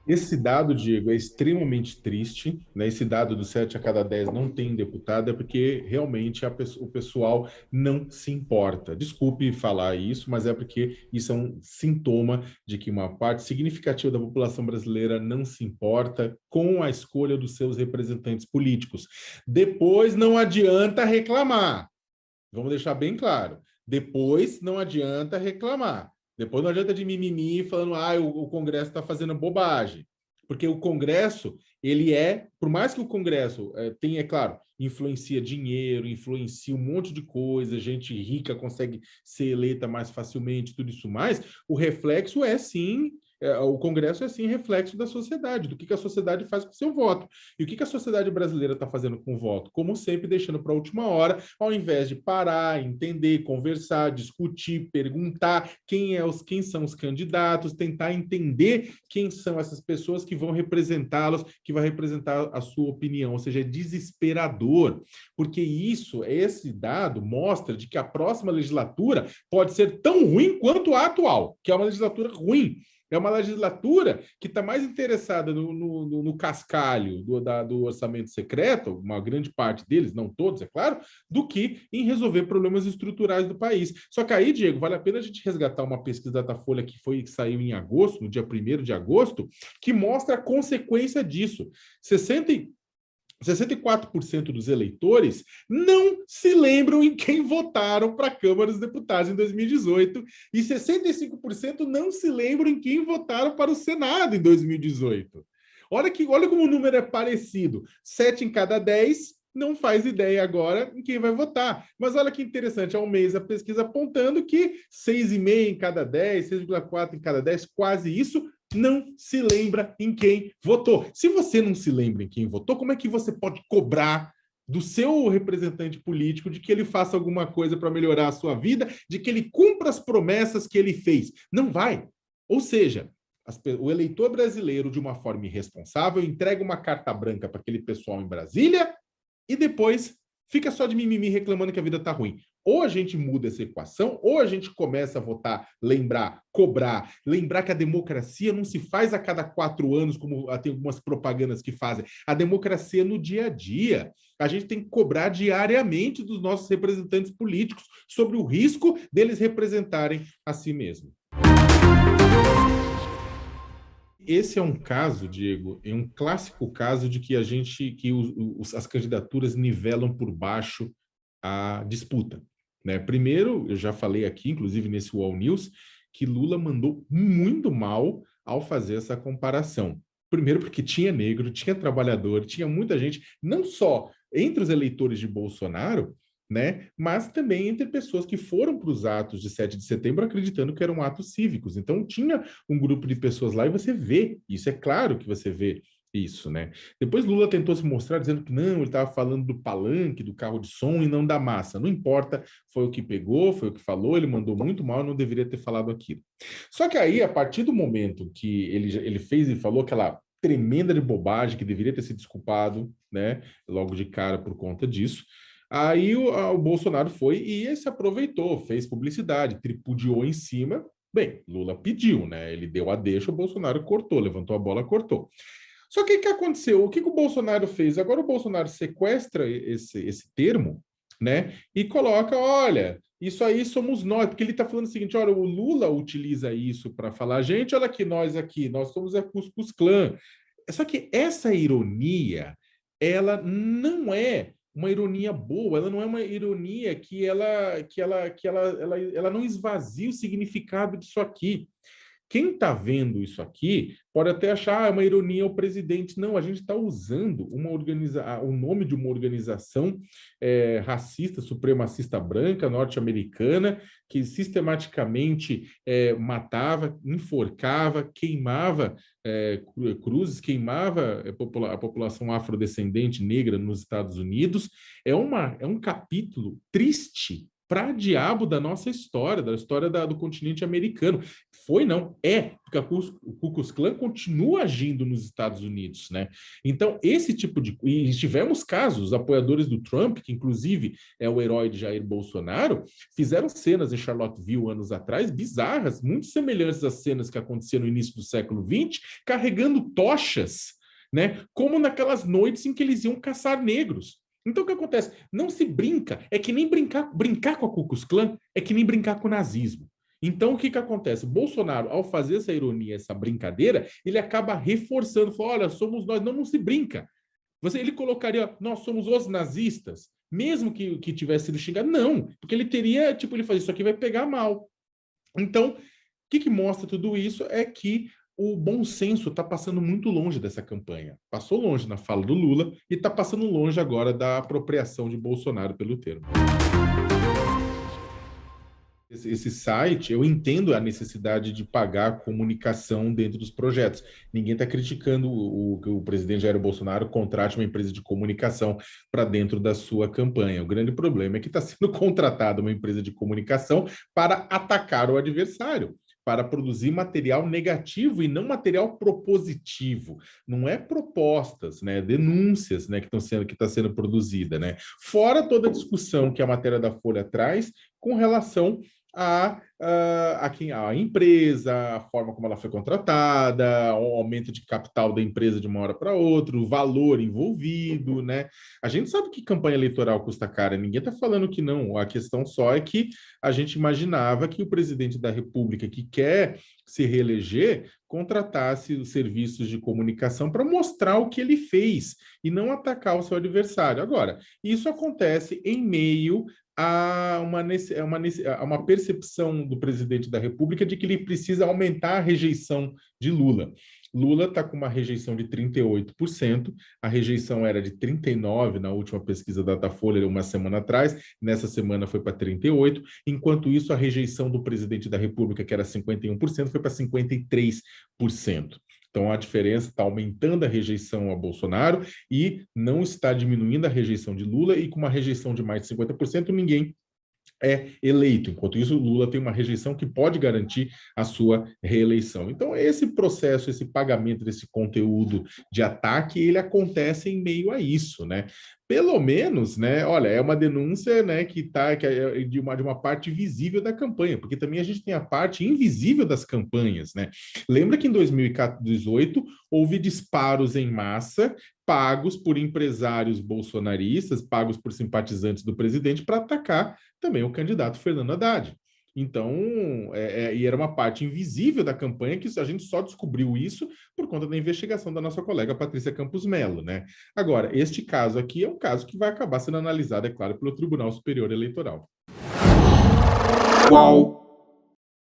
Esse dado, Diego, é extremamente triste, né? Esse dado do 7 a cada 10 não tem deputado, é porque realmente o pessoal não se importa. Desculpe falar isso, mas é porque isso é um sintoma de que uma parte significativa da população brasileira não se importa com a escolha dos seus representantes políticos. Depois não adianta reclamar. Vamos deixar bem claro. Depois não adianta reclamar. Depois não adianta de mimimi falando, o Congresso está fazendo bobagem. Porque o Congresso, ele por mais que o Congresso tenha, é claro, influencia dinheiro, influencia um monte de coisa, gente rica consegue ser eleita mais facilmente, tudo isso mais, o reflexo é sim, o Congresso é sim reflexo da sociedade, do que a sociedade faz com o seu voto. E o que a sociedade brasileira está fazendo com o voto? Como sempre, deixando para a última hora, ao invés de parar, entender, conversar, discutir, perguntar quem são os candidatos, tentar entender quem são essas pessoas que vão representá-los, que vai representar a sua opinião. Ou seja, é desesperador, porque esse dado mostra de que a próxima legislatura pode ser tão ruim quanto a atual, que é uma legislatura ruim. É uma legislatura que está mais interessada no cascalho do orçamento secreto, uma grande parte deles, não todos, é claro, do que em resolver problemas estruturais do país. Só que aí, Diego, vale a pena a gente resgatar uma pesquisa da Datafolha que saiu em agosto, no dia 1º de agosto, que mostra a consequência disso. 64% dos eleitores não se lembram em quem votaram para a Câmara dos Deputados em 2018 e 65% não se lembram em quem votaram para o Senado em 2018. Olha como o número é parecido. 7 em cada 10 não faz ideia agora em quem vai votar. Mas olha que interessante, há um mês a pesquisa apontando que 6,5 em cada 10, 6,4 em cada 10, quase isso, não se lembra em quem votou. Se você não se lembra em quem votou, como é que você pode cobrar do seu representante político de que ele faça alguma coisa para melhorar a sua vida, de que ele cumpra as promessas que ele fez? Não vai. Ou seja, o eleitor brasileiro, de uma forma irresponsável, entrega uma carta branca para aquele pessoal em Brasília e depois fica só de mimimi reclamando que a vida está ruim. Ou a gente muda essa equação, ou a gente começa a votar, lembrar, cobrar, lembrar que a democracia não se faz a cada 4 anos, como tem algumas propagandas que fazem. A democracia é no dia a dia. A gente tem que cobrar diariamente dos nossos representantes políticos sobre o risco deles representarem a si mesmos. Esse é um caso, Diego, é um clássico caso de que as candidaturas nivelam por baixo a disputa, né? Primeiro, eu já falei aqui, inclusive nesse Wall News, que Lula mandou muito mal ao fazer essa comparação. Primeiro, porque tinha negro, tinha trabalhador, tinha muita gente, não só entre os eleitores de Bolsonaro, né? Mas também entre pessoas que foram para os atos de 7 de setembro acreditando que eram atos cívicos. Então, tinha um grupo de pessoas lá e você vê, isso é claro que você vê isso, né? Depois Lula tentou se mostrar dizendo que não, ele estava falando do palanque, do carro de som e não da massa. Não importa, foi o que pegou, foi o que falou, ele mandou muito mal, não deveria ter falado aquilo. Só que aí, a partir do momento que ele fez e falou aquela tremenda de bobagem, que deveria ter se desculpado, né, logo de cara por conta disso, aí o Bolsonaro foi e se aproveitou, fez publicidade, tripudiou em cima. Bem, Lula pediu, né? Ele deu a deixa, o Bolsonaro cortou, levantou a bola, cortou. Só que o que aconteceu? O que o Bolsonaro fez? Agora o Bolsonaro sequestra esse termo, né? E coloca, olha, isso aí somos nós, porque ele está falando o seguinte: olha, o Lula utiliza isso para falar, gente, olha aqui, nós somos a Cuscuz Clã. Só que essa ironia, ela não é uma ironia boa, ela não é uma ironia ela não esvazia o significado disso aqui. Quem está vendo isso aqui pode até achar uma ironia ao presidente. Não, a gente está usando o nome de uma organização racista, supremacista branca, norte-americana, que sistematicamente matava, enforcava, queimava cruzes, queimava a população afrodescendente negra nos Estados Unidos. É um capítulo triste para diabo da nossa história, da história do continente americano. Foi, não, é, porque o Ku Klux Klan continua agindo nos Estados Unidos, né? Então, esse tipo de... E tivemos casos, apoiadores do Trump, que inclusive é o herói de Jair Bolsonaro, fizeram cenas em Charlottesville anos atrás, bizarras, muito semelhantes às cenas que aconteciam no início do século XX, carregando tochas, né? Como naquelas noites em que eles iam caçar negros. Então, o que acontece? Não se brinca, é que nem brincar com a Ku Klux Klan é que nem brincar com o nazismo. Então, o que acontece? O Bolsonaro, ao fazer essa ironia, essa brincadeira, ele acaba reforçando, fala, olha, somos nós, não se brinca. Ele colocaria, nós somos os nazistas, mesmo que tivesse sido xingado? Não, porque ele teria, tipo, ele fazia isso aqui vai pegar mal. Então, o que mostra tudo isso é que o bom senso está passando muito longe dessa campanha. Passou longe na fala do Lula e está passando longe agora da apropriação de Bolsonaro pelo termo. Esse site, eu entendo a necessidade de pagar comunicação dentro dos projetos. Ninguém está criticando que o presidente Jair Bolsonaro contrate uma empresa de comunicação para dentro da sua campanha. O grande problema é que está sendo contratada uma empresa de comunicação para atacar o adversário, para produzir material negativo e não material propositivo. Não é propostas, né, denúncias, né, que está sendo produzida, né? Fora toda a discussão que a matéria da Folha traz com relação a empresa, a forma como ela foi contratada, o aumento de capital da empresa de uma hora para outra, o valor envolvido, né? A gente sabe que campanha eleitoral custa cara, ninguém está falando que não, a questão só é que a gente imaginava que o presidente da República que quer se reeleger contratasse os serviços de comunicação para mostrar o que ele fez e não atacar o seu adversário. Agora, isso acontece em meio a uma percepção do presidente da República de que ele precisa aumentar a rejeição de Lula. Lula está com uma rejeição de 38%, a rejeição era de 39% na última pesquisa da Datafolha, uma semana atrás, nessa semana foi para 38%, enquanto isso a rejeição do presidente da República, que era 51%, foi para 53%. Então, a diferença está aumentando a rejeição a Bolsonaro e não está diminuindo a rejeição de Lula, e com uma rejeição de mais de 50%, ninguém é eleito. Enquanto isso, o Lula tem uma rejeição que pode garantir a sua reeleição. Então, esse processo, esse pagamento desse conteúdo de ataque, ele acontece em meio a isso, né? Pelo menos, né? Olha, é uma denúncia, né, que é de uma parte visível da campanha, porque também a gente tem a parte invisível das campanhas, né? Lembra que em 2018 houve disparos em massa pagos por empresários bolsonaristas, pagos por simpatizantes do presidente para atacar também o candidato Fernando Haddad. Então, e era uma parte invisível da campanha que a gente só descobriu isso por conta da investigação da nossa colega Patrícia Campos Mello, né? Agora, este caso aqui é um caso que vai acabar sendo analisado, é claro, pelo Tribunal Superior Eleitoral. Qual?